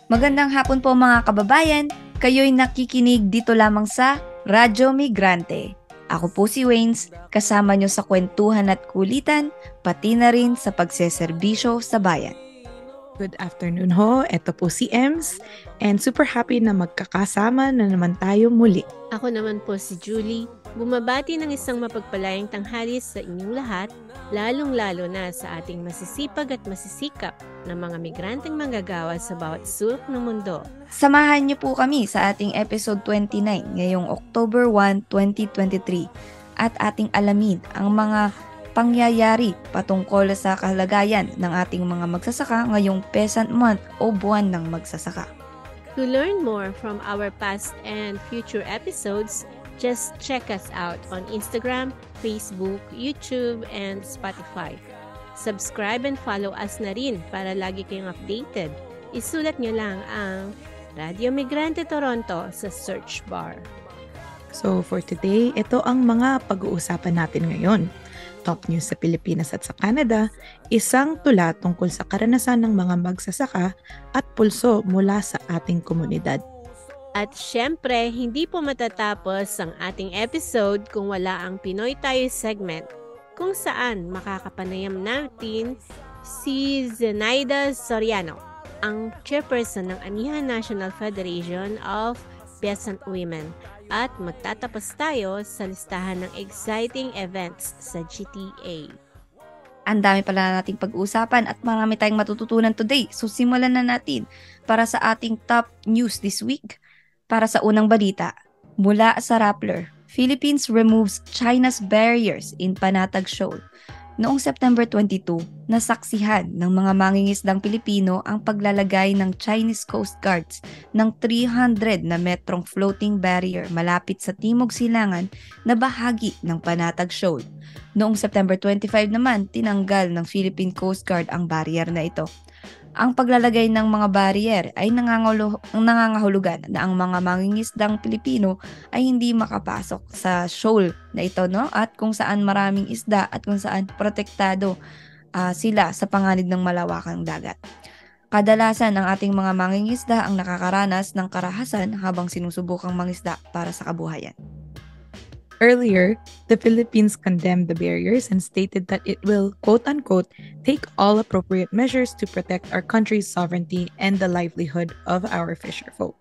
Magandang hapon po mga kababayan. Kayo'y nakikinig dito lamang sa Radyo Migrante. Ako po si Waynes, kasama nyo sa kwentuhan at kulitan, pati na rin sa pagseserbisyo sa bayan. Good afternoon ho, ito po si Ems and super happy na magkakasama na naman tayo muli. Ako naman po si Julie, bumabati ng isang mapagpalayang tanghali sa inyong lahat, lalong-lalo na sa ating masisipag at masisikap na mga migranteng manggagawa sa bawat sulok ng mundo. Samahan niyo po kami sa ating episode 29 ngayong October 1, 2023 at ating alamin ang mga pangyayari patungkol sa kalagayan ng ating mga magsasaka ngayong Peasant Month o buwan ng magsasaka. To learn more from our past and future episodes, just check us out on Instagram, Facebook, YouTube, and Spotify. Subscribe and follow us na rin para lagi kayong updated. Isulat nyo lang ang Radio Migrante Toronto sa search bar. So for today, ito ang mga pag-uusapan natin ngayon. Top news sa Pilipinas at sa Canada, isang tula tungkol sa karanasan ng mga magsasaka at pulso mula sa ating komunidad. At syempre, hindi po matatapos ang ating episode kung wala ang Pinoy Tayo segment, kung saan makakapanayam natin si Zenaida Soriano, ang chairperson ng Anihan National Federation of Peasant Women. At magtatapos tayo sa listahan ng exciting events sa GTA. Ang dami pala nating pag-uusapan at marami tayong matututunan today. So simulan na natin para sa ating top news this week. Para sa unang balita, mula sa Rappler, Philippines removes China's barriers in Panatag Shoal. Noong September 22, nasaksihan ng mga mangingisdang Pilipino ang paglalagay ng Chinese Coast Guards ng 300 na metrong floating barrier malapit sa timog silangan na bahagi ng Panatag Shoal. Noong September 25 naman, tinanggal ng Philippine Coast Guard ang barrier na ito. Ang paglalagay ng mga barrier ay nangangahulugan na ang mga mangingisdang Pilipino ay hindi makapasok sa shoal na ito, no? At kung saan maraming isda at kung saan protektado sila sa panganib ng malawakang dagat. Kadalasan ang ating mga mangingisda ang nakakaranas ng karahasan habang sinusubukang mangisda para sa kabuhayan. Earlier, the Philippines condemned the barriers and stated that it will, quote-unquote, take all appropriate measures to protect our country's sovereignty and the livelihood of our fisherfolk.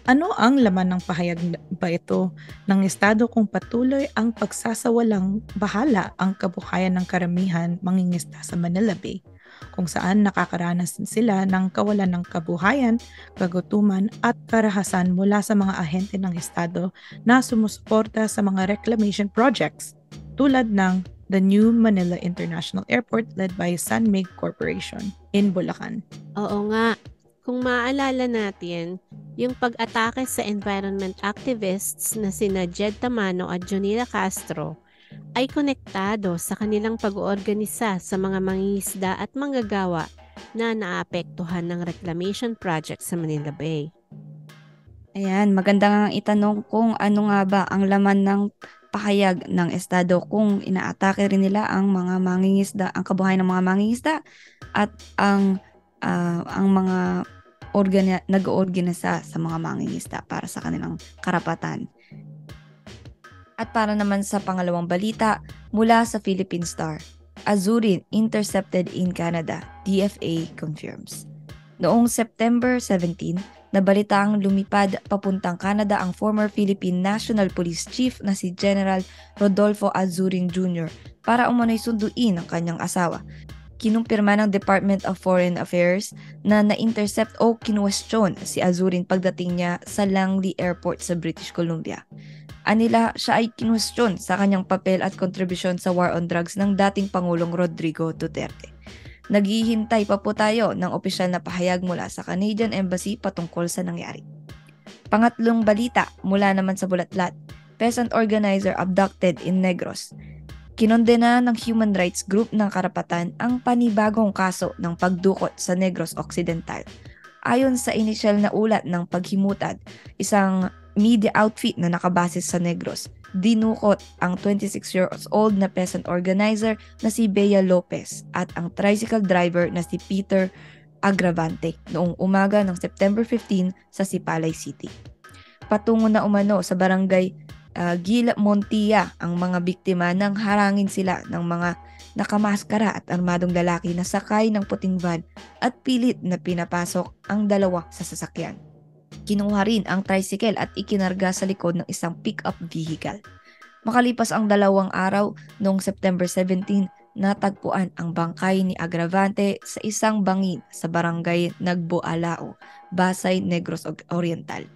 Ano ang laman ng pahayag ba ito ng Estado kung patuloy ang pagsasawalang bahala ang kabuhayan ng karamihan mangingisda sa Manila Bay, kung saan nakakaranas sila ng kawalan ng kabuhayan, kagutuman at karahasan mula sa mga ahente ng Estado na sumusuporta sa mga reclamation projects tulad ng the New Manila International Airport led by Sunmig Corporation in Bulacan. Oo nga, kung maaalala natin, yung pag-atake sa environment activists na sina Jed Tamano at Jonila Castro ay konektado sa kanilang pag-oorganisa sa mga mangingisda at manggagawa na naapektuhan ng reclamation project sa Manila Bay. Ayan, maganda nga itanong kung ano nga ba ang laman ng pahayag ng Estado kung inaatake rin nila ang mga mangingisda, ang kabuhayan ng mga mangingisda at ang mga nag-oorganisa sa mga mangingisda para sa kanilang karapatan. At para naman sa pangalawang balita, mula sa Philippine Star, Azurin intercepted in Canada, DFA confirms. Noong September 17, nabalitaang lumipad papuntang Canada ang former Philippine National Police Chief na si General Rodolfo Azurin Jr. para umano'y sunduin ang kanyang asawa. Kinumpirma ng Department of Foreign Affairs na na-intercept o kinuwestiyon si Azurin pagdating niya sa Langley Airport sa British Columbia. Anila, siya ay kinuwestiyon sa kanyang papel at kontribusyon sa war on drugs ng dating Pangulong Rodrigo Duterte. Naghihintay pa po tayo ng opisyal na pahayag mula sa Canadian Embassy patungkol sa nangyari. Pangatlong balita mula naman sa Bulatlat, peasant organizer abducted in Negros. Kinondena ng human rights group ng karapatan ang panibagong kaso ng pagdukot sa Negros Occidental. Ayon sa inisyal na ulat ng paghimutad, isang media outfit na nakabase sa Negros, dinukot ang 26 years old na peasant organizer na si Bea Lopez at ang tricycle driver na si Peter Agravante noong umaga ng September 15 sa Sipalay City. Patungo na umano sa barangay Gila Montia ang mga biktima nang harangin sila ng mga nakamaskara at armadong lalaki na sakay ng puting van at pilit na pinapasok ang dalawa sa sasakyan. Kinuha rin ang tricycle at ikinarga sa likod ng isang pick-up vehicle. Makalipas ang 2 araw noong September 17, natagpuan ang bangkay ni Agravante sa isang bangin sa barangay Nagboalao, Basay Negros Oriental.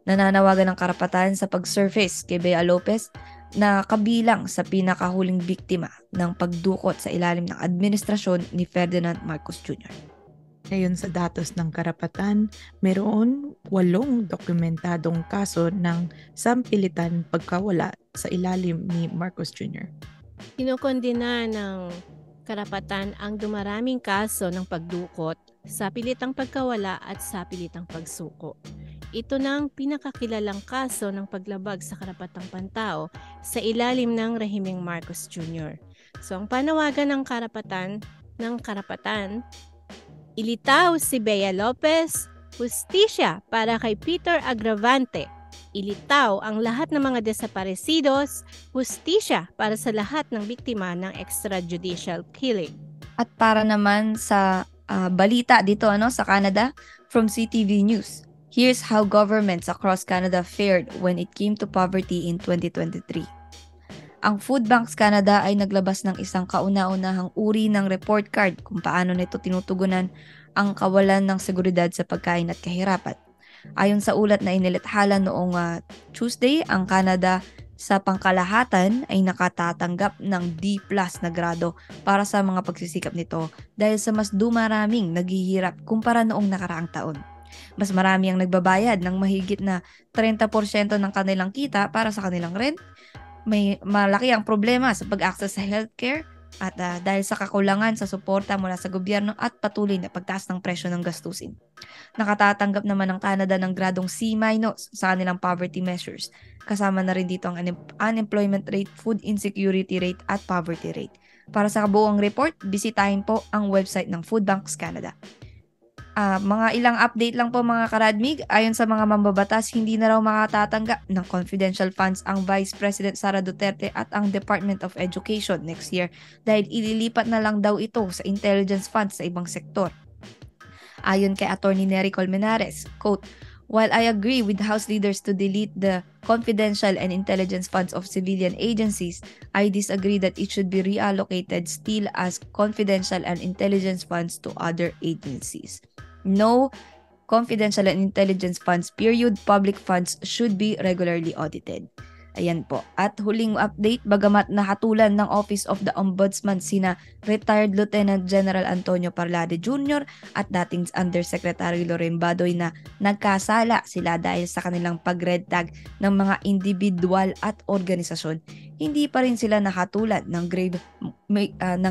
Nananawagan ng karapatan sa pag-surface kay Bea Lopez na kabilang sa pinakahuling biktima ng pagdukot sa ilalim ng administrasyon ni Ferdinand Marcos Jr. Ayon sa datos ng karapatan, mayroon 8 dokumentadong kaso ng sampilitan pagkawala sa ilalim ni Marcos Jr. Kinukondena ng karapatan ang dumaraming kaso ng pagdukot, sapilitang pagkawala at sapilitang pagsuko. Ito na ang pinakakilalang kaso ng paglabag sa karapatang pantao sa ilalim ng rehimeng Marcos Jr. So ang panawagan ng karapatan, ilitaw si Bea Lopez, hustisya para kay Peter Agravante. Ilitaw ang lahat ng mga desaparecidos, hustisya para sa lahat ng biktima ng extrajudicial killing. At para naman sa balita dito sa Canada, from CTV News, here's how governments across Canada fared when it came to poverty in 2023. Ang Food Banks Canada ay naglabas ng isang kauna-unahang uri ng report card kung paano nito tinutugunan ang kawalan ng seguridad sa pagkain at kahirapan. Ayon sa ulat na inilathala noong Tuesday, ang Canada sa pangkalahatan ay nakatatanggap ng D+ na grado para sa mga pagsisikap nito dahil sa mas dumaraming naghihirap kumpara noong nakaraang taon. Mas marami ang nagbabayad ng mahigit na 30% ng kanilang kita para sa kanilang rent. May malaki ang problema sa pag-access sa healthcare at dahil sa kakulangan sa suporta mula sa gobyerno at patuloy na pagtaas ng presyo ng gastusin. Nakatatanggap naman ng Canada ng gradong C- sa kanilang poverty measures. Kasama na rin dito ang unemployment rate, food insecurity rate at poverty rate. Para sa kabuuang report, bisitahin po ang website ng Food Banks Canada. Mga ilang update lang po mga karadmig, ayon sa mga mambabatas, hindi na raw makatatanggap ng confidential funds ang Vice President Sara Duterte at ang Department of Education next year dahil ililipat na lang daw ito sa intelligence funds sa ibang sektor. Ayon kay Attorney Nery Colmenares, quote, "While I agree with House leaders to delete the confidential and intelligence funds of civilian agencies, I disagree that it should be reallocated still as confidential and intelligence funds to other agencies. No confidential and intelligence funds, period. Public funds should be regularly audited." Ayan po. At huling update, bagamat nakatulan ng Office of the Ombudsman sina retired Lieutenant General Antonio Parlade Jr. at dating Undersecretary Loren Badoy na nagkasala sila dahil sa kanilang pag-red tag ng mga individual at organisasyon, hindi pa rin sila nakatulan ng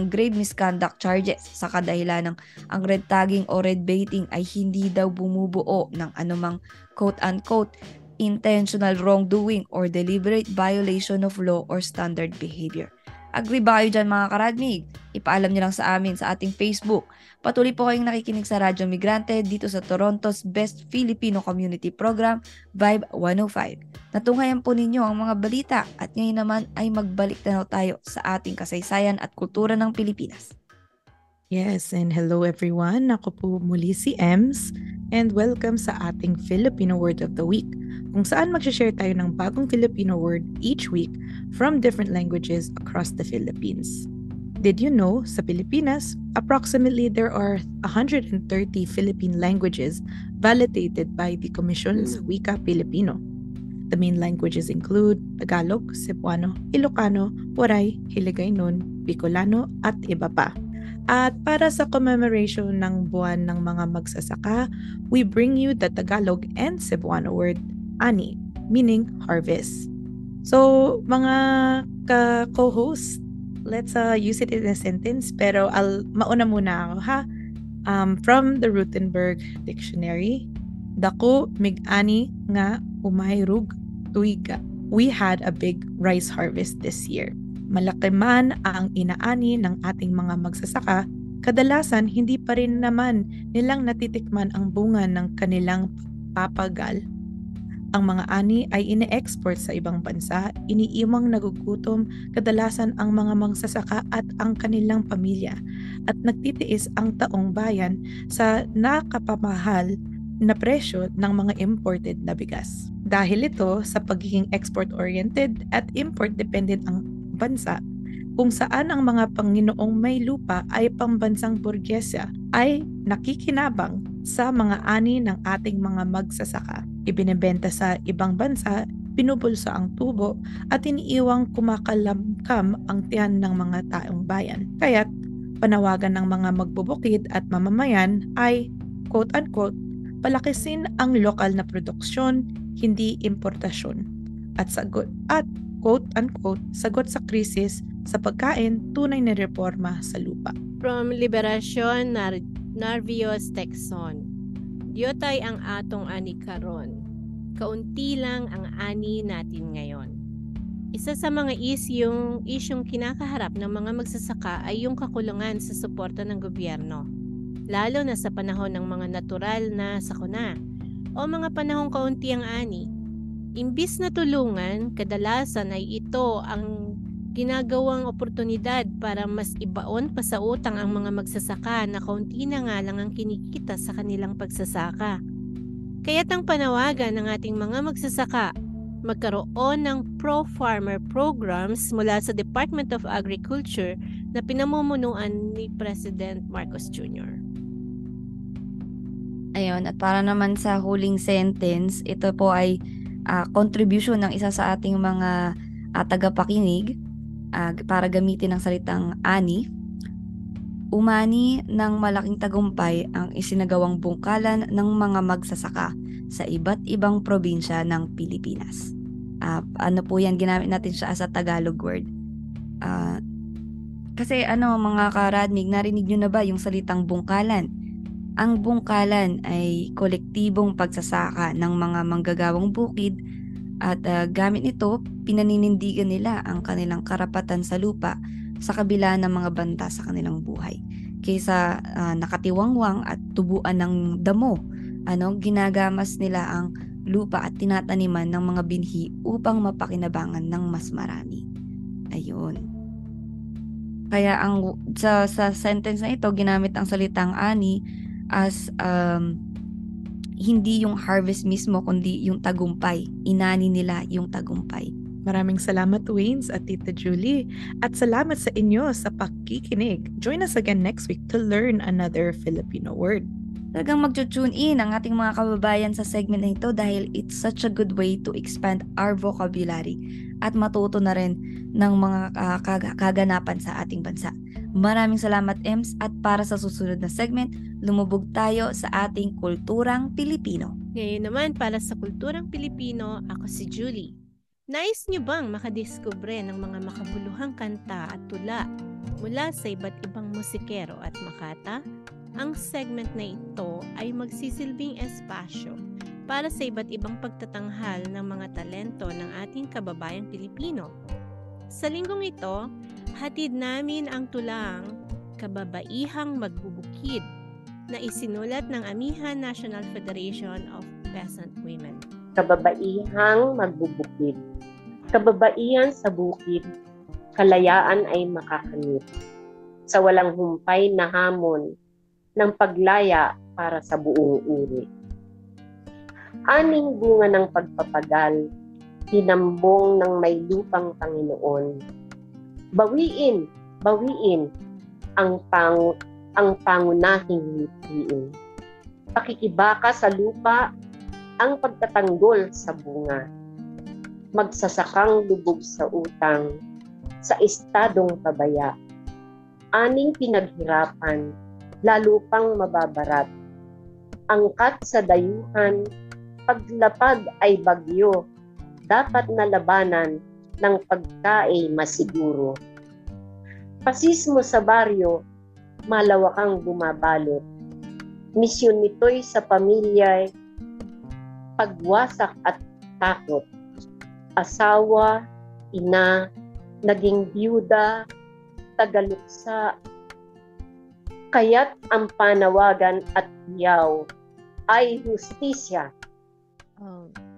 grave misconduct charges sa kadahilan ng ang red tagging o red baiting ay hindi daw bumubuo ng anumang quote-unquote intentional wrongdoing or deliberate violation of law or standard behavior. Agree ba kayo dyan mga karadmig? Ipaalam nyo lang sa amin sa ating Facebook. Patuloy po kayong nakikinig sa Radyo Migrante dito sa Toronto's Best Filipino Community Program, Vibe 105. Natunghayan po ninyo ang mga balita at ngayon naman ay magbalik na tayo sa ating kasaysayan at kultura ng Pilipinas. Yes, and hello everyone. Ako po muli si Ems and welcome sa ating Filipino Word of the Week, kung saan mag-share tayo ng bagong Filipino word each week from different languages across the Philippines. Did you know, sa Pilipinas, approximately there are 130 Philippine languages validated by the Komisyon sa Wika Pilipino. The main languages include Tagalog, Cebuano, Ilocano, Waray, Hiligaynon, Bicolano, at iba pa. At para sa commemoration ng buwan ng mga magsasaka, we bring you the Tagalog and Cebuano word ani, meaning harvest. So, mga ka-co-host, let's use it in a sentence, pero mauna muna ako ha. From the Rutenberg Dictionary, dako mig-ani nga umayrug tuiga. We had a big rice harvest this year. Malaki man ang inaani ng ating mga magsasaka, kadalasan hindi pa rin naman nilang natitikman ang bunga ng kanilang papagal. Ang mga ani ay ine-export sa ibang bansa, iniiwang nagugutom kadalasan ang mga magsasaka at ang kanilang pamilya, at nagtitiis ang taong bayan sa nakapamahal na presyo ng mga imported na bigas. Dahil ito sa pagiging export-oriented at import-dependent ang bansa, kung saan ang mga Panginoong may lupa ay pambansang burgesya ay nakikinabang sa mga ani ng ating mga magsasaka. Ibinebenta sa ibang bansa, pinubulsa ang tubo at iniiwang kumakalamkam ang tiyan ng mga taong bayan. Kaya't panawagan ng mga magbubukid at mamamayan ay quote-unquote palakisin ang lokal na produksyon, hindi importasyon. At quote-unquote sagot sa krisis sa pagkain, tunay na reforma sa lupa. From Liberacion Narvios Texon. Diyotay ang atong ani karon. Kaunti lang ang ani natin ngayon. Isa sa mga isyong kinakaharap ng mga magsasaka ay yung kakulangan sa suporta ng gobyerno, lalo na sa panahon ng mga natural na sakuna o mga panahong kaunti ang ani. Imbis na tulungan, kadalasan ay ito ang ginagawang oportunidad para mas ibaon pa sa utang ang mga magsasaka na kaunti na nga lang ang kinikita sa kanilang pagsasaka. Kaya't ang panawagan ng ating mga magsasaka, magkaroon ng pro-farmer programs mula sa Department of Agriculture na pinamumunuan ni President Marcos Jr. Ayun, at para naman sa huling sentence, ito po ay contribution ng isa sa ating mga tagapakinig para gamitin ang salitang ani. Umani ng malaking tagumpay ang isinagawang bungkalan ng mga magsasaka sa iba't ibang probinsya ng Pilipinas. Ano po yan, ginamit natin siya as a Tagalog word. Kasi mga karadnig, narinig nyo na ba yung salitang bungkalan? Ang bungkalan ay kolektibong pagsasaka ng mga manggagawang bukid at gamit nito, pinaninindigan nila ang kanilang karapatan sa lupa sa kabila ng mga banta sa kanilang buhay. Kaysa nakatiwangwang at tubuan ng damo, ginagamas nila ang lupa at tinataniman ng mga binhi upang mapakinabangan ng mas marami. Ayun. Kaya sa sentence na ito, ginamit ang salitang ani as hindi yung harvest mismo, kundi yung tagumpay. Inani nila yung tagumpay. Maraming salamat, Waynes at Tita Julie. At salamat sa inyo sa pakikinig. Join us again next week to learn another Filipino word. Talagang mag-tune in ang ating mga kababayan sa segment na ito dahil it's such a good way to expand our vocabulary at matuto na rin ng mga kaganapan sa ating bansa. Maraming salamat, Ems, at para sa susunod na segment, lumubog tayo sa ating kulturang Pilipino. Ngayon naman, para sa kulturang Pilipino, ako si Julie. Nais niyo bang makadiskubre ng mga makabuluhang kanta at tula mula sa iba't ibang musikero at makata? Ang segment na ito ay magsisilbing espasyo para sa iba't ibang pagtatanghal ng mga talento ng ating kababayang Pilipino. Sa linggong ito, hatid namin ang tulang Kababaihang Magbubukid na isinulat ng Amihan National Federation of Peasant Women. Kababaihang magbubukid. Kababaihan sa bukid, kalayaan ay makakamit. Sa walang humpay na hamon ng paglaya para sa buong uri. Aning bunga ng pagpapagal, hinambong ng may lupang Panginoon. Bawiin ang pangunahing lipiin. Pakikibaka sa lupa ang pagtatanggol sa bunga. Magsasakang lubog sa utang, sa estadong pabaya. Aning pinaghirapan, lalo pang mababarat. Angkat sa dayuhan, paglapag ay bagyo, dapat na labanan ng pagkae masiguro. Pasismo sa baryo, malawakang bumabalot. Misyon nito'y sa pamilya, pagwasak at takot. Asawa, ina, naging biyuda, tagaluksa, Kaya't ang panawagan at hiyaw ay hustisya.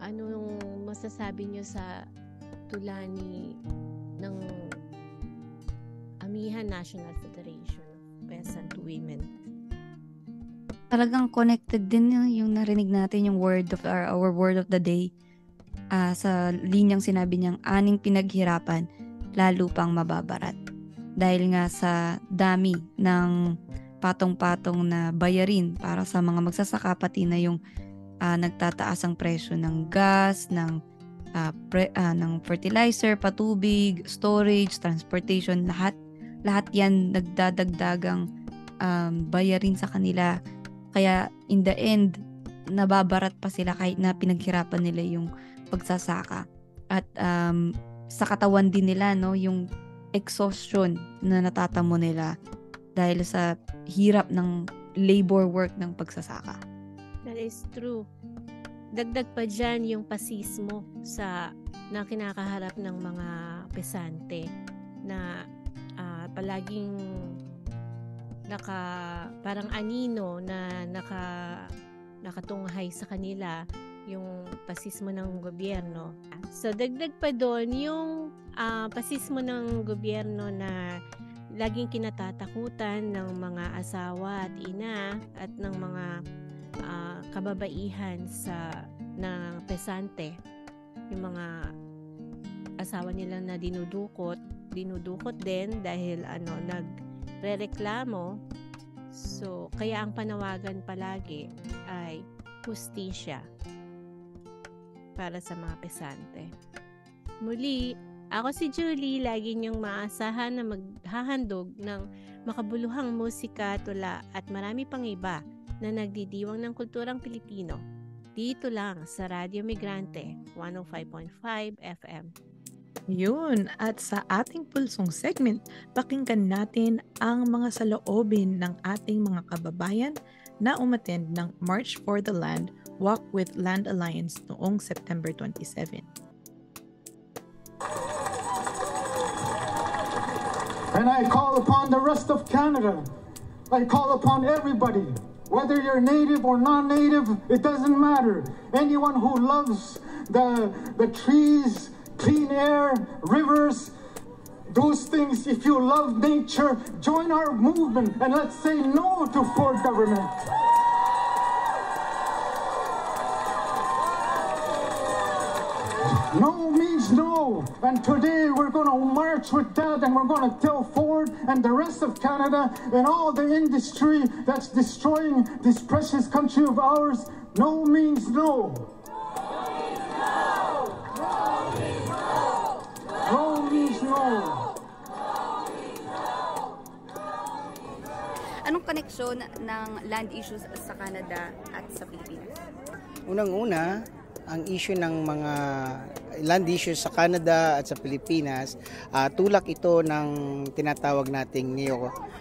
Anong masasabi niyo sa tula ng Amihan National Federation of Peasant Women? Talagang connected din yung narinig natin yung word of our word of the day. Sa linyang sinabi niyang aning pinaghirapan, lalo pang mababarat. Dahil nga sa dami ng patong-patong na bayarin para sa mga magsasaka, pati na yung nagtataas ang presyo ng gas, ng fertilizer, patubig, storage, transportation, lahat yan nagdadagdagang bayarin sa kanila. Kaya in the end, nababarat pa sila kahit na pinaghirapan nila yung pagsasaka. At sa katawan din nila, no, yung exhaustion na natatamo nila dahil sa hirap ng labor work ng pagsasaka. That is true. Dagdag pa dyan yung pasismo na kinakaharap ng mga pesante na palaging parang anino na nakatunghay sa kanila yung pasismo ng gobyerno. So dagdag pa doon yung pasismo ng gobyerno na laging kinatatakutan ng mga asawa at ina at ng mga kababaihan ng pesante. Yung mga asawa nila na dinudukot din dahil nagrereklamo. So kaya ang panawagan palagi ay hustisya para sa mga pesante. Muli, ako si Julie, lagi niyong maasahan na maghahandog ng makabuluhang musika, tula at marami pang iba na nagdidiwang ng kulturang Pilipino. Dito lang sa Radio Migrante, 105.5 FM. Yun, at sa ating pulsong segment, pakinggan natin ang mga saloobin ng ating mga kababayan na umattend ng March for the Land, Walk with Land Alliance noong September 27. And I call upon the rest of Canada. I call upon everybody, whether you're native or non-native, it doesn't matter. Anyone who loves the trees, clean air, rivers, those things, if you love nature, join our movement and let's say no to poor government. No means no, and today we're going to march with that, and we're going to tell Ford and the rest of Canada and all the industry that's destroying this precious country of ours, no means no. No means no. Anong koneksyon ng land issues sa Canada at sa Pilipinas? Unang-una, ang issue ng mga land issues sa Canada at sa Pilipinas, tulak ito ng tinatawag nating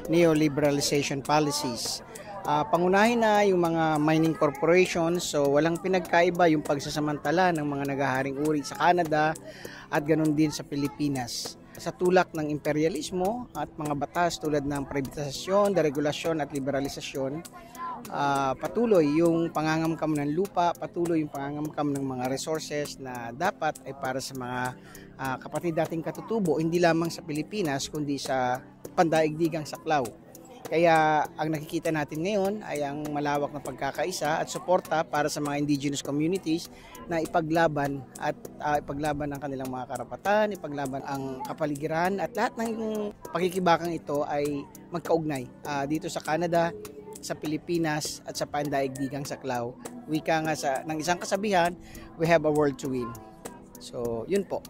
neoliberalization policies. Pangunahin na yung mga mining corporations, so walang pinagkaiba yung pagsasamantala ng mga naghaharing uri sa Canada at ganun din sa Pilipinas. Sa tulak ng imperialismo at mga batas tulad ng privatisasyon, deregulasyon at liberalisasyon, patuloy yung pangangamkam ng lupa, patuloy yung pangangamkam ng mga resources na dapat ay para sa mga kapatid dating katutubo, hindi lamang sa Pilipinas kundi sa pandaigdigang saklaw. Kaya ang nakikita natin ngayon ay ang malawak na pagkakaisa at suporta para sa mga indigenous communities na ipaglaban ang kanilang mga karapatan, ipaglaban ang kapaligiran at lahat ng pakikibakang ito ay magkaugnay dito sa Canada, sa Pilipinas at sa pandaigdigang saklaw. Wika nga ng isang kasabihan, we have a world to win. So, yun po.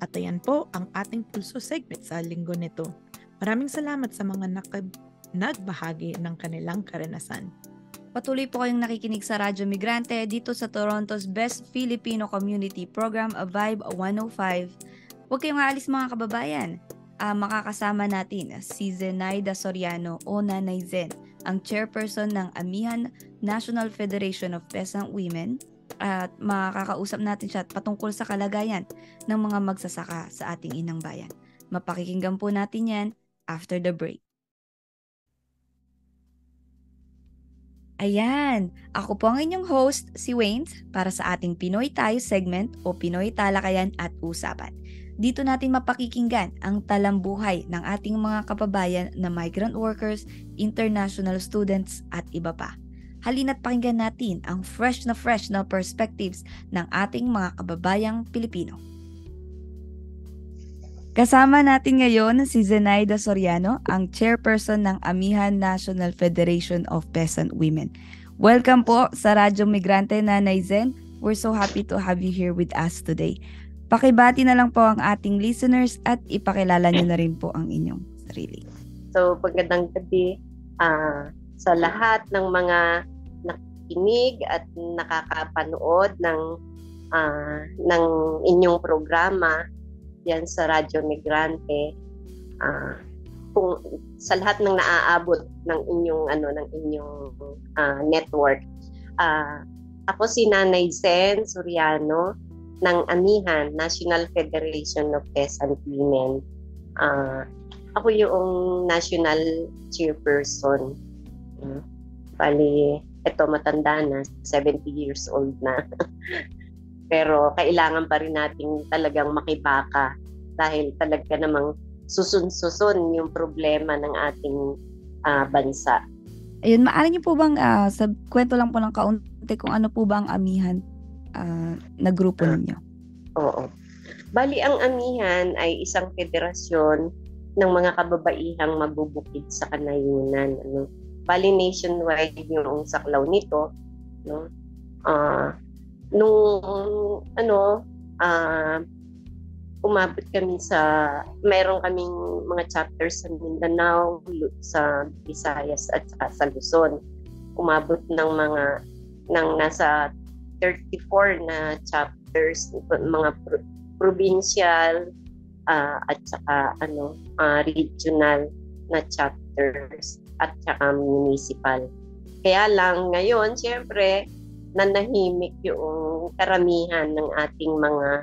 At ayan po ang ating pulso segment sa linggo nito. Maraming salamat sa mga nagbahagi ng kanilang karanasan. Patuloy po kayong nakikinig sa Radyo Migrante dito sa Toronto's Best Filipino Community Program, A Vibe 105. Huwag kayong aalis mga kababayan. Makakasama natin si Zenaida Soriano o Nanay Zen, ang chairperson ng Amihan National Federation of Peasant Women, at makakausap natin siya patungkol sa kalagayan ng mga magsasaka sa ating inang bayan. Mapakikinggan po natin yan after the break. Ayan, ako po ang inyong host, si Waynes, para sa ating Pinoy Tayo segment o Pinoy Talakayan at Usapan. Dito natin mapakikinggan ang talambuhay ng ating mga kababayan na migrant workers, international students at iba pa. Halina't pakinggan natin ang fresh na perspectives ng ating mga kababayang Pilipino. Kasama natin ngayon si Zenaida Soriano, ang chairperson ng Amihan National Federation of Peasant Women. Welcome po sa Radyo Migrante, Nanay Zen. We're so happy to have you here with us today. Pakibati na lang po ang ating listeners at ipakilala niyo na rin po ang inyong sarili. So, magandang gabi sa lahat ng mga nakikinig at nakakapanood ng inyong programa yan sa Radyo Migrante. Kung sa lahat ng naaabot ng inyong network. Ako si Nanay Zen Soriano ng Amihan National Federation of Peasant Women. Ako yung national chairperson. Bali, ito matanda na, 70 years old na. Pero kailangan pa rin nating talagang makibaka dahil talaga namang susun yung problema ng ating bansa. Ayun, maaari niyo po bang sa kwento lang po ng kaunti kung ano po ba ang Amihan na grupo ninyo? Oo. Bali, ang Amihan ay isang federasyon ng mga kababaihang magbubukid sa kanayunan. Bali, nationwide yung saklaw nito. Umabot kami mayroon kaming mga chapters sa Mindanao, sa Visayas at sa Luzon. Umabot ng nasa 34 na chapters, mga provincial at saka regional na chapters at saka municipal. Kaya lang ngayon, siyempre, nanahimik yung karamihan ng ating mga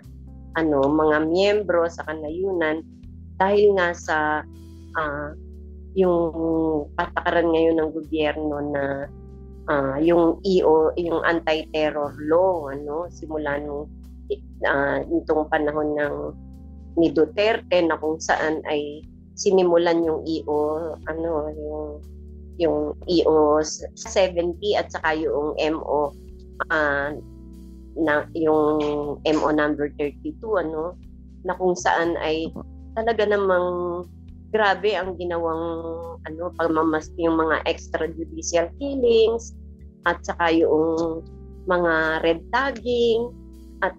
miyembro sa kanayunan dahil nga sa yung patakaran ngayon ng gobyerno na yung yung anti-terror law simula nitong panahon ni Duterte na kung saan ay sinimulan yung yung EO 70 at saka yung MO yung MO number 32 na kung saan ay talaga namang grabe ang ginawang yung mga extrajudicial killings at saka yung mga red tagging at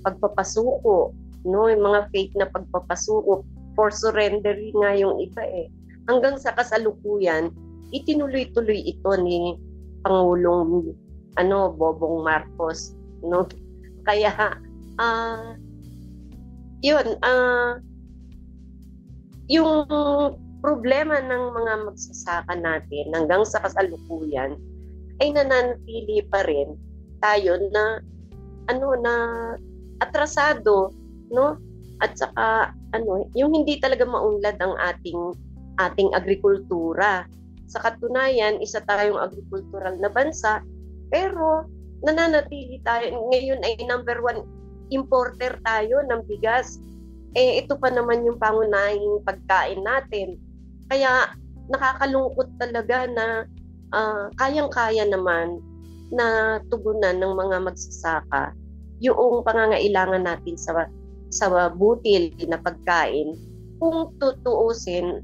pagpapasuko, yung mga fake na pagpapasuko, for surrender nga yung iba hanggang sa kasalukuyan itinuloy-tuloy ito ni Pangulong Bobong Marcos, kaya yung problema ng mga magsasaka natin hanggang sa kasalukuyan ay nananatili pa rin tayo na atrasado, at saka yung hindi talaga maunlad ang ating agrikultura. Sa katunayan, isa tayong agricultural na bansa, pero nananatili tayo ngayon ay number 1 importer tayo ng bigas. Ito pa naman yung pangunahing pagkain natin. Kaya nakakalungkot talaga na kayang-kaya naman na tugunan ng mga magsasaka yung pangangailangan natin sa butil na pagkain kung tutuusin,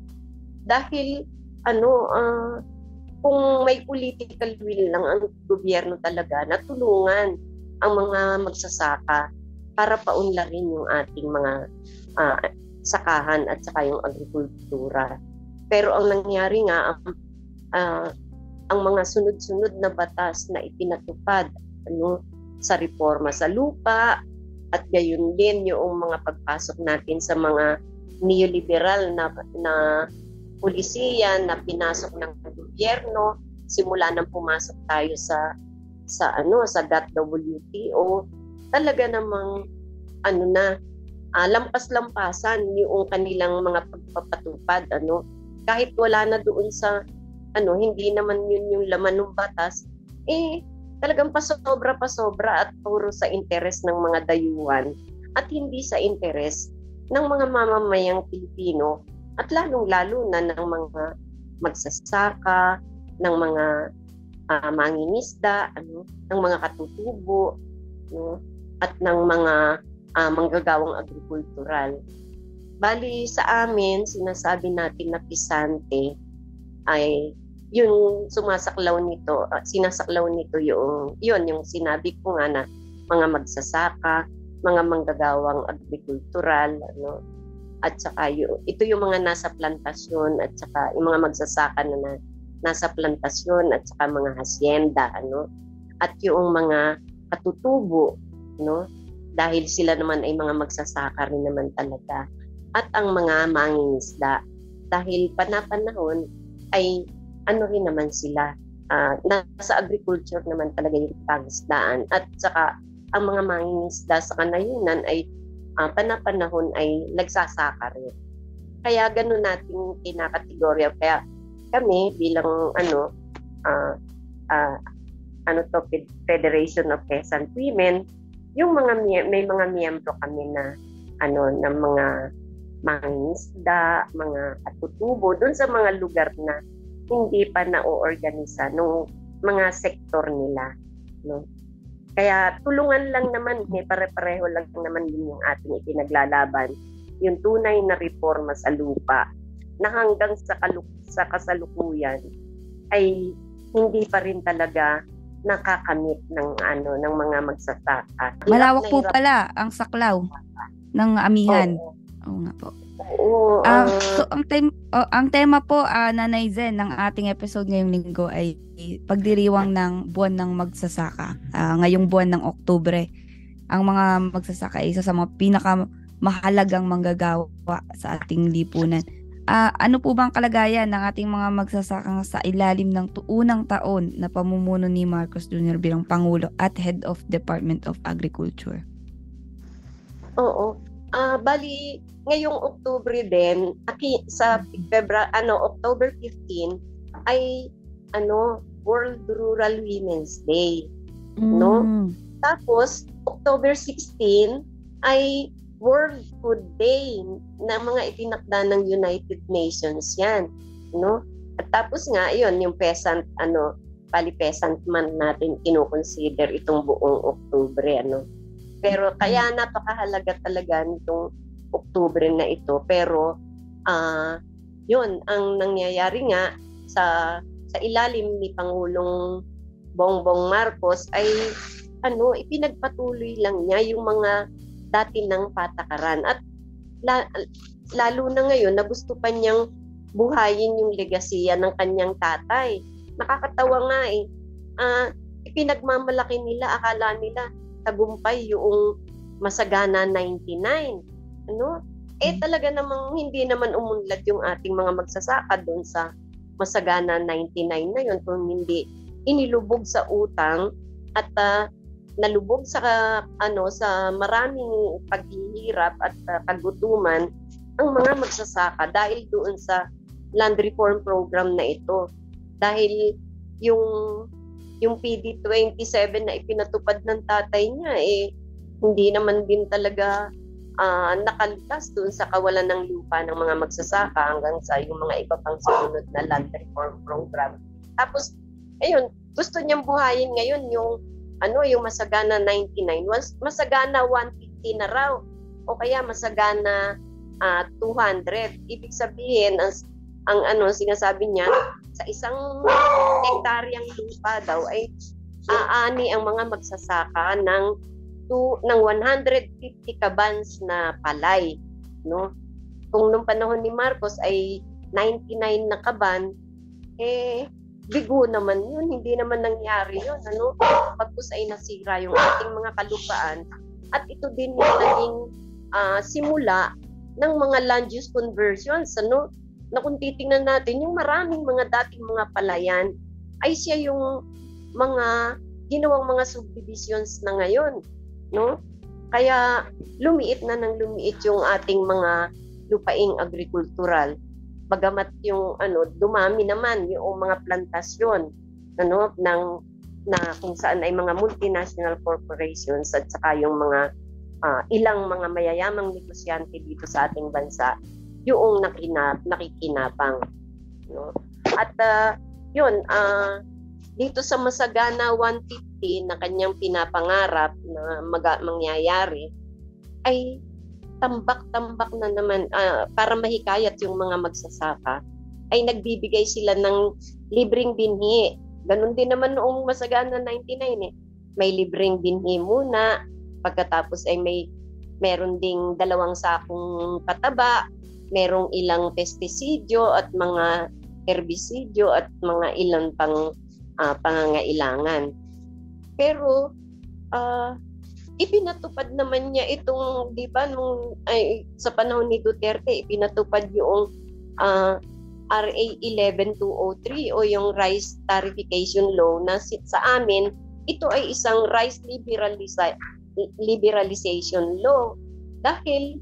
dahil kung may political will lang ang gobyerno talaga na tulungan ang mga magsasaka para paunlarin yung ating mga sakahan at saka yung agrikultura. Pero ang nangyari nga, ang mga sunod-sunod na batas na ipinatupad sa reforma sa lupa at gayon din yung mga pagpasok natin sa mga neoliberal na pulisiya na pinasok ng gobyerno simula nang pumasok tayo sa WTO, talaga namang lampas-lampasan yung kanilang mga pagpapatupad kahit wala na doon sa hindi naman yun yung laman ng batas, talagang pasobra at puro sa interes ng mga dayuhan at hindi sa interes ng mga mamamayang Pilipino at lalong-lalo na ng mga magsasaka, ng mga mangingisda, ng mga katutubo, at ng mga manggagawang agrikultural. Bali sa amin, sinasabi natin na pisante ay yung sinasaklaw nito yung sinabi ko nga na mga magsasaka, mga manggagawang agrikultural, at saka ito yung mga nasa plantasyon at saka yung mga magsasaka na nasa plantasyon at saka mga hacienda, at yung mga katutubo, dahil sila naman ay mga magsasaka rin naman talaga, at ang mga mangingisda dahil panapanahon ay rin naman sila, nasa agriculture naman talaga yung pangisdaan, at saka ang mga mangingisda sa kanayunan ay panapanahon ay nagsasaka rin. Kaya ganun nating kinakategorya. Kaya kami bilang Federation of Peasant Women, yung may mga miyembro kami na ng mga mangingisda, mga katutubo doon sa mga lugar na hindi pa na-organisa ng mga sektor nila, Kaya tulungan lang naman, pare-pareho lang naman din yung ating ipinaglalaban, yung tunay na reforma sa lupa na hanggang sa kasalukuyan ay hindi pa rin talaga nakakamit ng mga magsasaka. Malawak po pala ang saklaw ng amihan. Oo nga po. So ang tema po, Nanay Zen, ng ating episode ngayong linggo ay pagdiriwang ng buwan ng magsasaka. Ngayong buwan ng Oktubre, ang mga magsasaka ay isa sa mga pinakamahalagang manggagawa sa ating lipunan. Ano po bang kalagayan ng ating mga magsasaka sa ilalim ng unang taon na pamumuno ni Marcos Jr. bilang Pangulo at Head of Department of Agriculture? Oo. Bali, ngayong Oktubre din, sa October 15 ay World Rural Women's Day, Tapos October 16 ay World Food Day na mga itinakda ng United Nations 'yan, At tapos nga 'yon, yung peasant peasant month natin kino-consider itong buong Oktubre, Pero kaya napakahalaga talaga nitong Oktubre na ito. Pero yun, ang nangyayari nga sa ilalim ni Pangulong Bongbong Marcos ay ipinagpatuloy lang niya yung mga dati ng patakaran. At lalo na ngayon na gusto pa niyang buhayin yung legasiya ng kanyang tatay. Nakakatawa nga ipinagmamalaki nila, akala nila tagumpay yung Masagana 99, talaga namang hindi naman umunlad yung ating mga magsasaka doon sa Masagana 99 na yun, kung hindi inilubog sa utang at nalubog sa maraming paghihirap at kagutuman ang mga magsasaka dahil doon sa land reform program na ito. Dahil yung PD 27 na ipinatupad ng tatay niya hindi naman din talaga nakalitas doon sa kawalan ng lupa ng mga magsasaka hanggang sa yung mga iba pang sumunod na land reform program. Tapos ayun, gusto niyang buhayin ngayon yung Masagana 99, Masagana 150 na raw o kaya Masagana 200. Ibig sabihin ang sinasabi niya, sa isang hektaryang lupa daw ay aani ang mga magsasaka ng 150 kabans na palay, Kung nung panahon ni Marcos ay 99 na kaban, bigo naman yun, hindi naman nangyari yun, pagkus ay nasira yung ating mga kalupaan. At ito din yung naging simula ng mga land use conversions, na kung titingnan natin, yung maraming mga dating mga palayan ay siya yung mga ginawang mga subdivisions na ngayon, Kaya lumiit na ng lumiit yung ating mga lupaing agrikultural. bagamat yung dumami naman yung mga plantasyon na kung saan ay mga multinational corporations at saka yung mga ilang mga mayayamang negosyante dito sa ating bansa yung nakikinabang, no? At yun, dito sa Masagana 150 na kanyang pinapangarap na mangyayari ay tambak-tambak na naman para mahikayat yung mga magsasaka ay nagbibigay sila ng libreng binhi. Ganun din naman noong Masagana 99 May libreng binhi muna, pagkatapos ay meron ding 2 sakong pataba, merong ilang pestisidyo at mga herbisidyo at mga ilang pang pangangailangan. Pero ipinatupad naman niya itong, di ba, sa panahon ni Duterte, ipinatupad yung RA 11203 o yung Rice Tariffication Law na sa amin, ito ay isang rice liberalization law. Dahil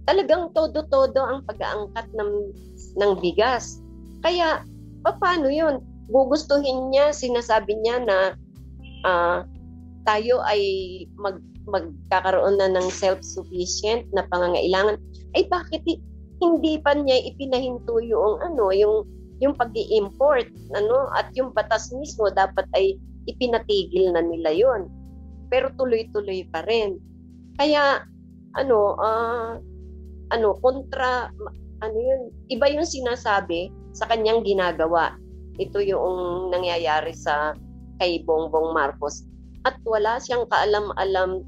talagang todo-todo ang pag-aangkat ng bigas. Kaya, paano yun? Gugustuhin niya, sinasabi niya na tayo ay magkakaroon na ng self-sufficient na pangangailangan. Ay bakit hindi pa niya ipinahinto yung pag-i-import, at yung batas mismo dapat ay ipinatigil na nila yon. Pero tuloy-tuloy pa rin. Kaya iba yung sinasabi sa kanyang ginagawa. Ito yung nangyayari kay Bongbong Marcos. At wala siyang kaalam-alam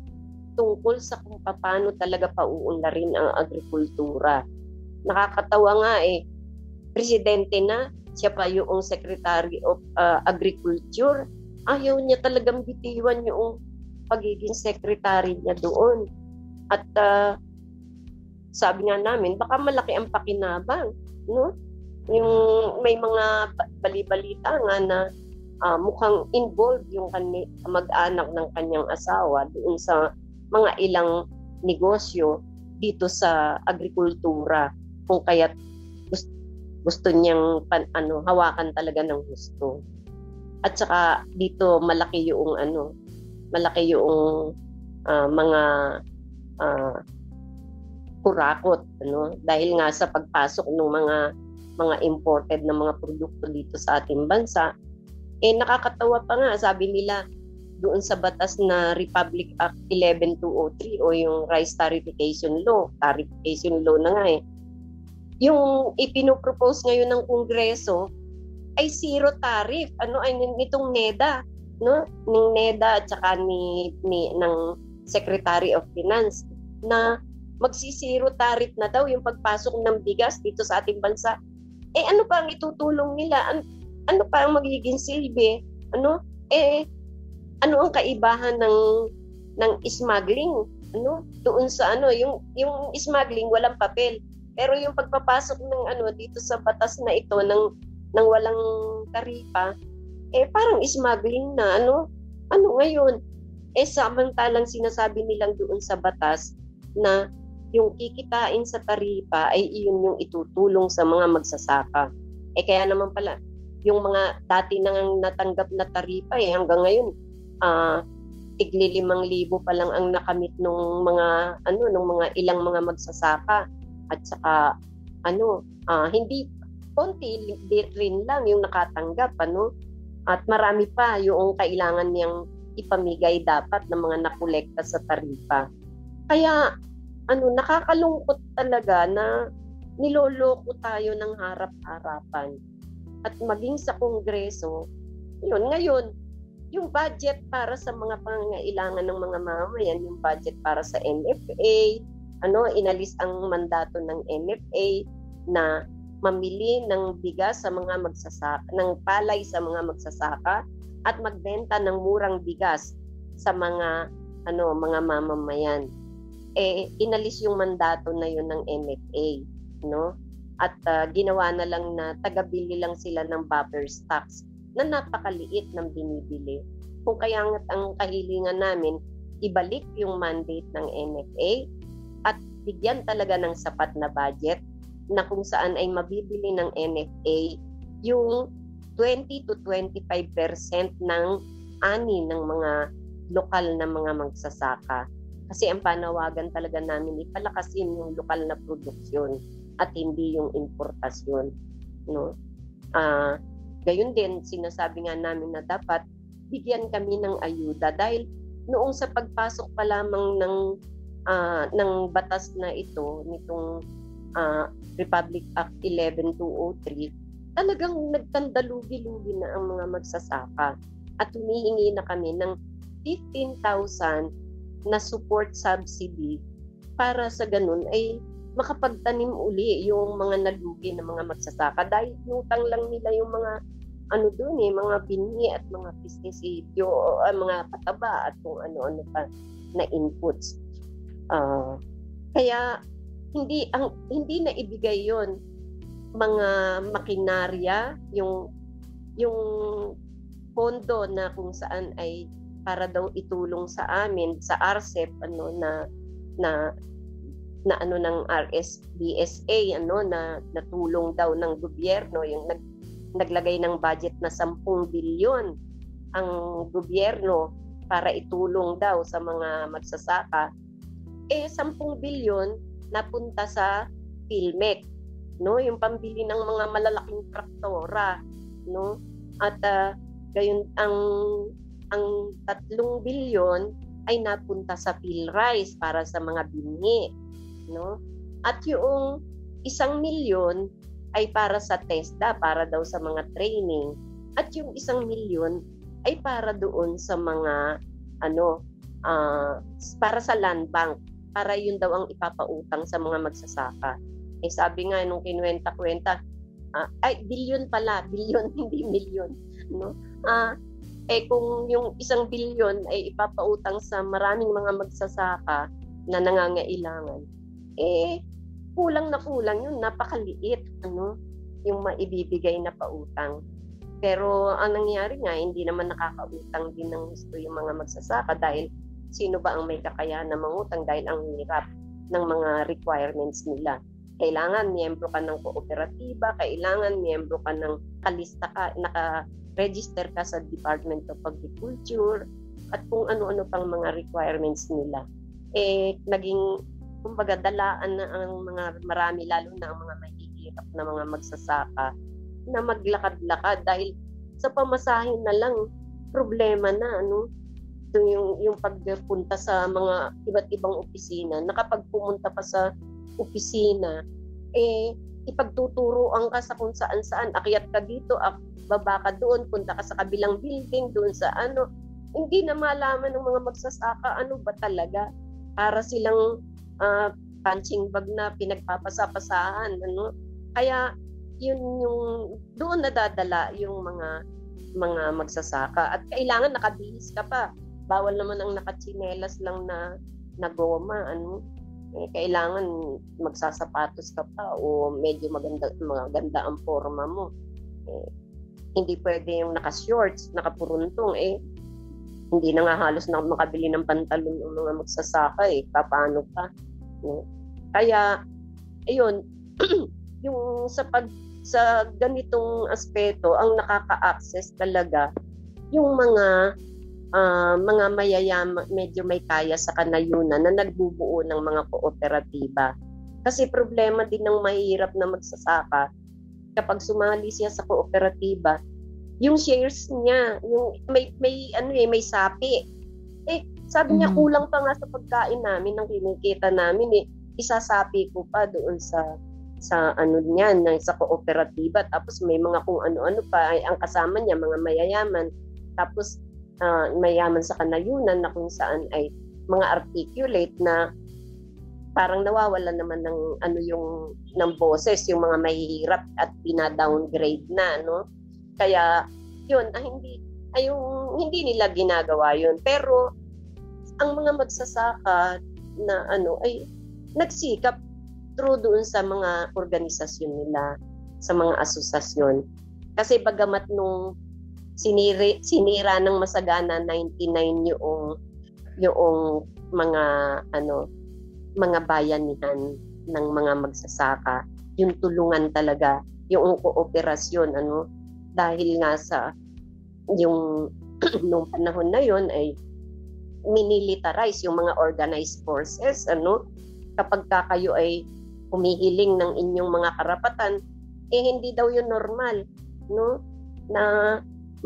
tungkol sa kung paano talaga pauunlarin ang agrikultura. Nakakatawa nga presidente na, siya pa yung Secretary of Agriculture. Ayaw niya talagang bitiwan yung pagiging secretary niya doon. At sabi nga namin, baka malaki ang pakinabang, no? Yung may mga bali-balita nga na mukhang involved yung mag-anak ng kanyang asawa doon sa mga ilang negosyo dito sa agrikultura, kung kaya't gusto niyang hawakan talaga ng gusto. At saka dito malaki yung mga kurakot, dahil nga sa pagpasok ng mga imported na mga produkto dito sa ating bansa. Nakakatawa pa nga, sabi nila doon sa batas na Republic Act 11203 o yung Rice Tariffication Law na nga yung ipinopropose ngayon ng Kongreso ay zero tariff, ay nitong NEDA, no? Ng NEDA at saka ng Secretary of Finance na magsisiro tariff na daw yung pagpasok ng bigas dito sa ating bansa. Ano pa ang itutulong nila? Ano pa ang magiging silbi? Ano ang kaibahan ng smuggling? Doon sa yung smuggling walang papel. Pero yung pagpapasok ng dito sa batas na ito ng walang taripa, parang smuggling na ngayon? Samantalang sinasabi nilang doon sa batas na yung kikitain sa taripa ay iyon yung itutulong sa mga magsasaka. Kaya naman pala yung mga dati nang natanggap na taripa hanggang ngayon tigli 5,000 pa lang ang nakamit nung mga ilang mga magsasaka. At saka hindi konti rin lang yung nakatanggap, at marami pa yung kailangan niyang ipamigay dapat ng mga nakolekta sa taripa. Kaya nakakalungkot talaga na niloloko tayo ng harap-harapan. At maging sa Kongreso, ngayon, yung budget para sa mga pangangailangan ng mga mamamayan, yung budget para sa NFA, inalis ang mandato ng NFA na mamili ng bigas sa mga magsasaka, ng palay sa mga magsasaka at magbenta ng murang bigas sa mga mga mamamayan. Inalis yung mandato na yun ng NFA, at ginawa na lang na taga-bili lang sila ng buffer stocks na napakaliit ng binibili. Kung kaya ang kahilingan namin, ibalik yung mandate ng NFA at bigyan talaga ng sapat na budget na kung saan ay mabibili ng NFA yung 20 to 25% ng ani ng mga lokal na mga magsasaka. Kasi ang panawagan talaga namin ipalakasin yung lokal na produksyon at hindi yung importasyon, no? Gayon din, sinasabi nga namin na dapat bigyan kami ng ayuda dahil noong sa pagpasok pa lamang ng batas na ito, nitong Republic Act 11203, talagang nagtandalugi-lugi na ang mga magsasaka at humihingi na kami ng 15,000 na support subsidy para sa ganun ay makapagtanim uli yung mga nalugi na mga magsasaka dahil inutang lang nila yung mga mga binhi at mga pestisidyo, mga pataba at kung ano-ano pa na inputs. Kaya hindi na ibigay yon mga makinarya, yung pondo na kung saan ay para daw itulong sa amin sa RCEP ng RSBSA na natulong daw ng gobyerno, yung naglagay ng budget na 10 bilyon ang gobyerno para itulong daw sa mga magsasaka. 10 bilyon napunta sa PhilMec, no, yung pambili ng mga malalaking traktora, no, at gayon ang 3 bilyon ay napunta sa PhilRice para sa mga binhi, no, at yung 1 milyon ay para sa TESDA, para daw sa mga training, at yung 1 milyon ay para doon sa mga para sa land bank, para yun daw ang ipapautang sa mga magsasaka. Sabi nga nung kinuwenta-kwenta, bilyon pala, bilyon hindi milyon, no? Kung yung 1 bilyon ay ipapautang sa maraming mga magsasaka na nangangailangan, kulang na kulang yun, napakaliit yung maibibigay na pautang. Pero ang nangyari nga, hindi naman nakakautang din ng gusto yung mga magsasaka dahil sino ba ang may kakayahan na mangutang dahil ang hirap ng mga requirements nila. Kailangan miyembro ka ng kooperatiba, kailangan miyembro ka ng naka-register ka sa Department of Agriculture, at kung ano-ano pang mga requirements nila. Naging kumbaga dalaan na ang mga marami, lalo na ang mga mahihirap na mga magsasaka na maglakad-lakad dahil sa pamasahin na lang problema na yung pagpunta sa mga iba't ibang opisina, na kapag pumunta pa sa opisina ipagtuturoan ka sa kung saan akyat ka dito, baba ka doon, punta ka sa kabilang building doon sa hindi na malaman ng mga magsasaka ano ba talaga, para silang punching bag na pinagpapasapasahan, kaya yun yung doon nadadala yung mga magsasaka, at kailangan nakabihis ka pa, bawal naman ang nakatsinelas lang na goma, kailangan magsasapatos ka pa o medyo maganda ang forma mo, hindi pwede yung naka-shorts, nakapuruntong, hindi na nga halos na makabili ng pantalon ng mga magsasaka, paano pa, kaya ayun yung sa ganitong aspeto ang nakaka-access talaga yung mga mayayaman, medyo may kaya sa kanayunan na nagbubuo ng mga kooperatiba. Kasi problema din ng mahirap na magsasaka, kapag sumali siya sa kooperatiba, yung shares niya, yung may sapi. Sabi niya, kulang pa nga sa pagkain namin, ng kinikita namin, isasapi ko pa doon sa niyan, sa kooperatiba. Tapos may mga kung ano-ano pa, ang kasama niya, mga mayayaman. Tapos mayaman sa kanayunan na kung saan ay mga articulate na parang nawawala naman ng ng boses, yung mga mahihirap at pina-downgrade na, Kaya yun, hindi nila ginagawa yun. Pero ang mga magsasaka na ay nagsikap through doon sa mga organisasyon nila, sa mga asosasyon. Kasi bagamat nung sinira ng masagana 99 yung mga mga bayanihan ng mga magsasaka, yung tulungan talaga, yung kooperasyon, dahil nga sa yung nung panahon na yon ay minilitarize yung mga organized forces, kapag kayo ay humihiling ng inyong mga karapatan, hindi daw yun normal, na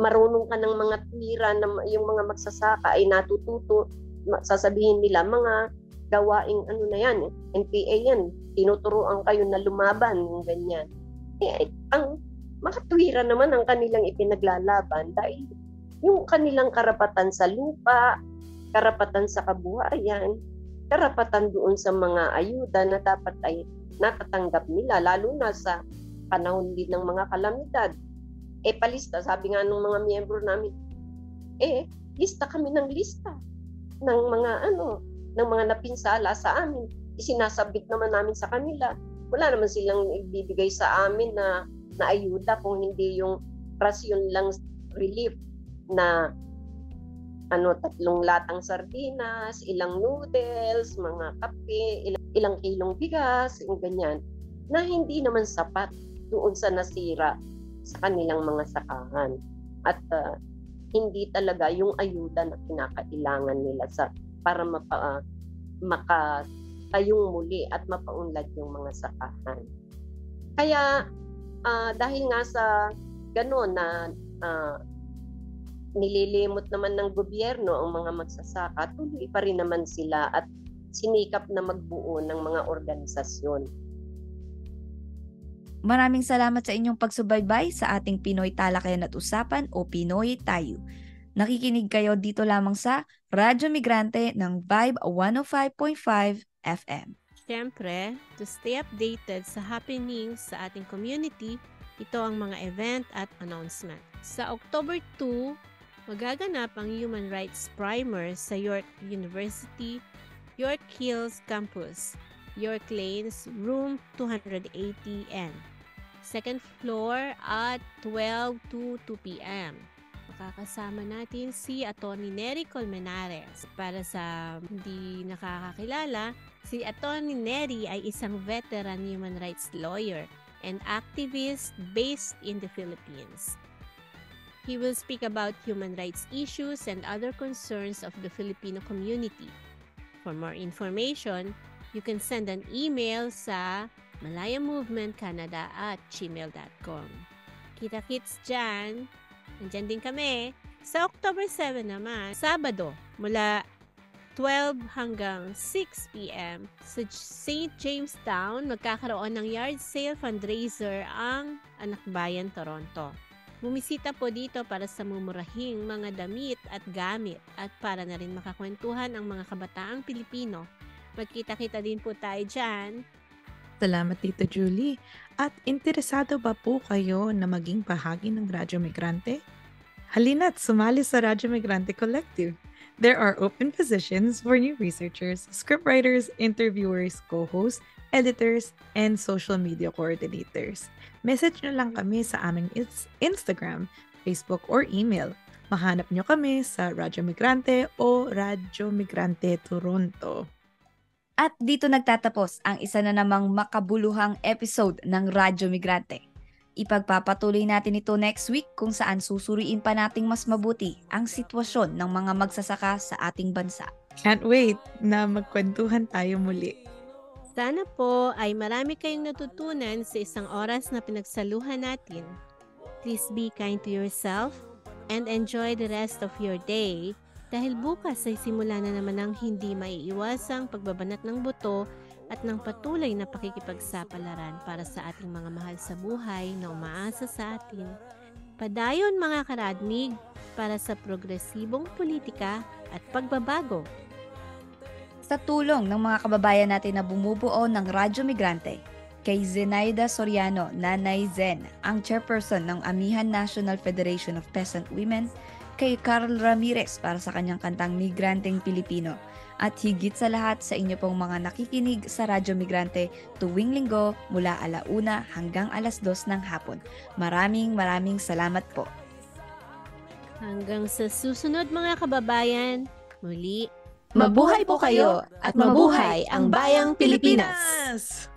marunong ka ng mga tuwira, na yung mga magsasaka ay natututo, sasabihin nila mga gawaing na yan, NPA yan, tinuturuan kayo na lumaban, ganyan. Ang mga tuwira naman ang kanilang ipinaglalaban dahil yung kanilang karapatan sa lupa, karapatan sa kabuhayan, karapatan doon sa mga ayuda na dapat ay natatanggap nila, lalo na sa panahon din ng mga kalamidad. Palista, sabi nga ng mga miyembro namin, lista kami ng lista ng mga napinsala sa amin. Isinasabit naman namin sa kanila. Wala naman silang ibibigay sa amin na ayuda kung hindi yung rasyon lang relief na 3 latang sardinas, ilang noodles, mga kape, ilang kilong bigas, yung ganyan, na hindi naman sapat doon sa nasira sa kanilang mga sakahan. At hindi talaga yung ayuda na kinakailangan nila para makatayong muli at mapaunlad yung mga sakahan. Kaya dahil nga sa gano'n na nililimot naman ng gobyerno ang mga magsasaka, tuloy pa rin naman sila at sinikap na magbuo ng mga organisasyon. Maraming salamat sa inyong pagsubaybay sa ating Pinoy Talakayan at Usapan o Pinoy Tayo. Nakikinig kayo dito lamang sa Radyo Migrante ng Vibe 105.5 FM. Siyempre, to stay updated sa happenings sa ating community, ito ang mga event at announcement. Sa October 2, magaganap ang Human Rights Primer sa York University, York Hills Campus, York Lanes, room 280N. Second floor at 12 to 2 p.m. Makakasama natin si Atty. Nery Colmenares. Para sa hindi nakakakilala, si Atty. Nery ay isang veteran human rights lawyer and activist based in the Philippines. He will speak about human rights issues and other concerns of the Filipino community. For more information, you can send an email sa malayamovementcanada@gmail.com. Kita-kits dyan. Nandyan din kami. Sa October 7 naman, Sabado, mula 12 hanggang 6 p.m. sa St. Jamestown, magkakaroon ng yard sale fundraiser ang Anakbayan Toronto. Bumisita po dito para sa mumurahing mga damit at gamit at para na rin makakwentuhan ang mga kabataang Pilipino. Magkita-kita din po tayo dyan. Salamat, Tita Julie. At interesado ba po kayo na maging bahagi ng Radyo Migrante? Halina't sumali sa Radyo Migrante Collective. There are open positions for new researchers, scriptwriters, interviewers, co-hosts, editors, and social media coordinators. Message nyo lang kami sa aming Instagram, Facebook, or email. Mahanap nyo kami sa Radyo Migrante o Radyo Migrante Toronto. At dito nagtatapos ang isa na namang makabuluhang episode ng Radyo Migrante. Ipagpapatuloy natin ito next week kung saan susuriin pa nating mas mabuti ang sitwasyon ng mga magsasaka sa ating bansa. Can't wait na magkwentuhan tayo muli. Sana po ay marami kayong natutunan sa isang oras na pinagsaluhan natin. Please be kind to yourself and enjoy the rest of your day. Dahil bukas ay simula na naman ang hindi maiiwasang pagbabanat ng buto at ng patuloy na pakikipagsapalaran para sa ating mga mahal sa buhay na umaasa sa atin. Padayon mga karadmig para sa progresibong politika at pagbabago. Sa tulong ng mga kababayan natin na bumubuo ng Radyo Migrante, kay Zenaida Soriano, Nanay Zen, ang chairperson ng Amihan National Federation of Peasant Women, kay Carl Ramirez para sa kanyang kantang Migranteng Pilipino. At higit sa lahat sa inyo pong mga nakikinig sa Radyo Migrante tuwing linggo mula 1:00 hanggang 2:00 ng hapon. Maraming salamat po. Hanggang sa susunod mga kababayan, muli, mabuhay po kayo at mabuhay ang bayang Pilipinas!